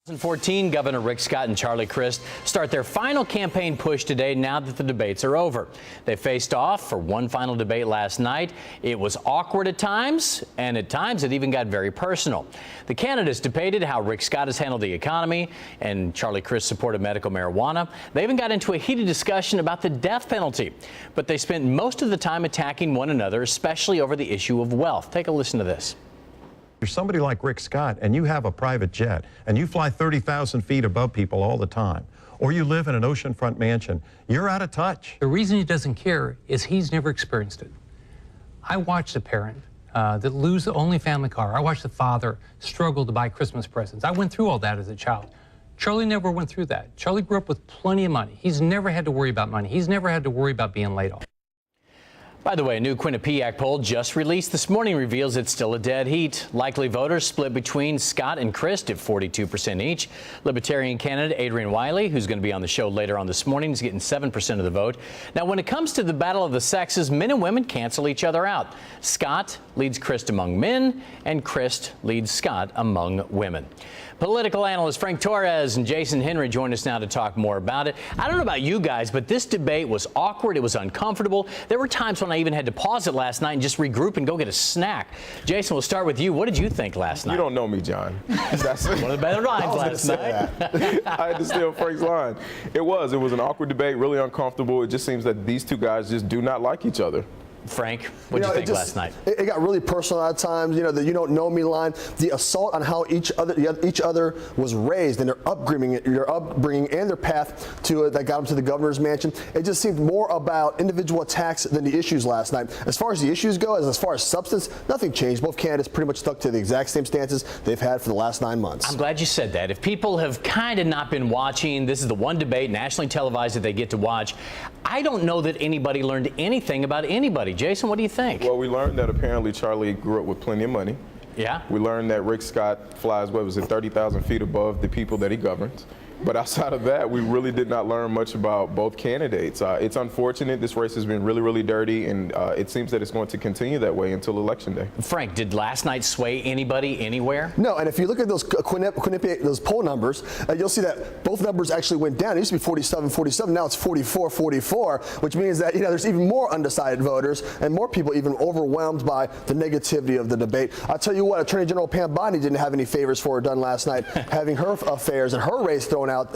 2014, Governor Rick Scott and Charlie Crist start their final campaign push today now that the debates are over. They faced off for one final debate last night. It was awkward at times, and at times it even got very personal. The candidates debated how Rick Scott has handled the economy, and Charlie Crist supported medical marijuana. They even got into a heated discussion about the death penalty, but they spent most of the time attacking one another, especially over the issue of wealth. Take a listen to this. You're somebody like Rick Scott and you have a private jet and you fly 30,000 feet above people all the time, or you live in an oceanfront mansion, you're out of touch. The reason he doesn't care is he's never experienced it. I watched a parent that lose the only family car. I watched the father struggle to buy Christmas presents. I went through all that as a child. Charlie never went through that. Charlie grew up with plenty of money. He's never had to worry about money. He's never had to worry about being laid off. By the way, a new Quinnipiac poll just released this morning reveals it's still a dead heat. Likely voters split between Scott and Crist at 42% each. Libertarian candidate Adrian Wiley, who's going to be on the show later on this morning, is getting 7% of the vote. Now, when it comes to the battle of the sexes, men and women cancel each other out. Scott leads Crist among men, and Crist leads Scott among women. Political analyst Frank Torres and Jason Henry join us now to talk more about it. I don't know about you guys, but this debate was awkward. It was uncomfortable. There were times when I even had to pause it last night and just regroup and go get a snack. Jason, we'll start with you. What did you think last night? You don't know me, John. That's one of the better lines last night. I had to steal Frank's line. It was an awkward debate, really uncomfortable. It just seems that these two guys just do not like each other. Frank, what did you think last night? It got really personal at times. You know, the "you don't know me" line, the assault on how each other was raised and their upbringing and their path to that got them to the governor's mansion. It just seemed more about individual attacks than the issues last night. As far as the issues go, as far as substance, nothing changed. Both candidates pretty much stuck to the exact same stances they've had for the last 9 months. I'm glad you said that. If people have kind of not been watching, this is the one debate nationally televised that they get to watch. I don't know that anybody learned anything about anybody. Jason, what do you think? Well, we learned that apparently Charlie grew up with plenty of money. Yeah. We learned that Rick Scott flies, 30,000 feet above the people that he governs. But outside of that, we really did not learn much about both candidates. It's unfortunate. This race has been really, really dirty, and it seems that it's going to continue that way until Election Day. Frank, did last night sway anybody anywhere? No, and if you look at those those poll numbers, you'll see that both numbers actually went down. It used to be 47-47, now it's 44-44, which means that there's even more undecided voters and more people even overwhelmed by the negativity of the debate. I'll tell you what, Attorney General Pam Bondi didn't have any favors for her done last night, having her affairs and her race thrown out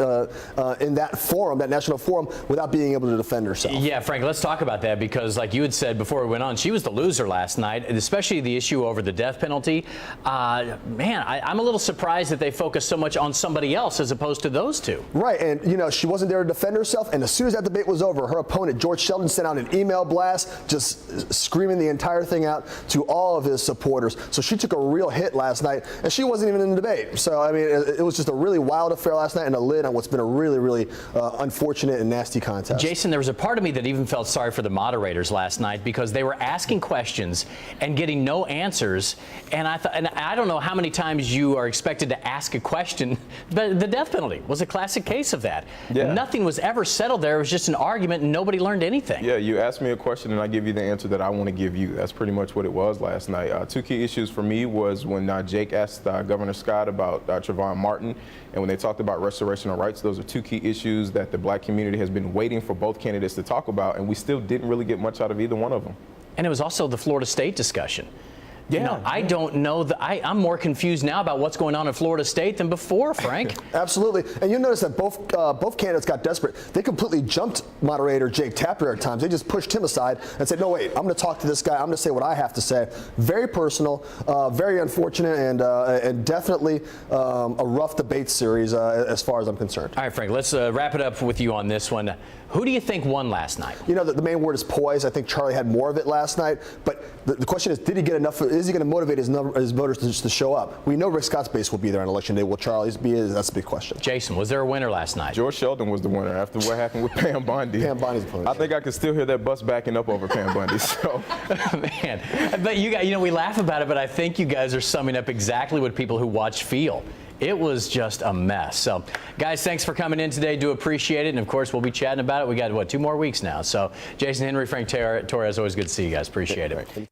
in that forum, that national forum, without being able to defend herself. Yeah, Frank, let's talk about that, because like you had said before we went on, she was the loser last night, especially the issue over the death penalty. Man, I'm a little surprised that they focused so much on somebody else as opposed to those two. Right, and she wasn't there to defend herself, and as soon as that debate was over, her opponent, George Sheldon, sent out an email blast just screaming the entire thing out to all of his supporters. So she took a real hit last night, and she wasn't even in the debate. So, I mean, it was just a really wild affair last night, and a lid on what's been a really, really unfortunate and nasty contest. Jason, there was a part of me that even felt sorry for the moderators last night, because they were asking questions and getting no answers. And I thought, and I don't know how many times you are expected to ask a question, but the death penalty was a classic case of that. Yeah. Nothing was ever settled there. It was just an argument, and nobody learned anything. Yeah, you ask me a question, and I give you the answer that I want to give you. That's pretty much what it was last night. Two key issues for me was when Jake asked Governor Scott about Trayvon Martin, and when they talked about restoration of rights. Those are two key issues that the black community has been waiting for both candidates to talk about, and we still didn't really get much out of either one of them. And it was also the Florida State discussion. Yeah, I don't know. I'm more confused now about what's going on in Florida State than before, Frank. Absolutely. And you'll notice that both candidates got desperate. They completely jumped moderator Jake Tapper at times. They just pushed him aside and said, no, wait, I'm going to talk to this guy. I'm going to say what I have to say. Very personal, very unfortunate, and definitely a rough debate series as far as I'm concerned. All right, Frank, let's wrap it up with you on this one. Who do you think won last night? The main word is poise. I think Charlie had more of it last night. But the question is, did he get enough? Is he going to motivate his voters to show up? We know Rick Scott's base will be there on Election Day. Will Charlie's be? That's a big question. Jason, was there a winner last night? George Sheldon was the winner after what happened with Pam Bondi. Pam Bondi's opponent. I think I can still hear that bus backing up over Pam Bondi. So, man, but you guys, we laugh about it, but I think you guys are summing up exactly what people who watch feel. It was just a mess. So, guys, thanks for coming in today. Do appreciate it. And, of course, we'll be chatting about it. We got, 2 more weeks now. So, Jason Henry, Frank Torres, always good to see you guys. Appreciate it.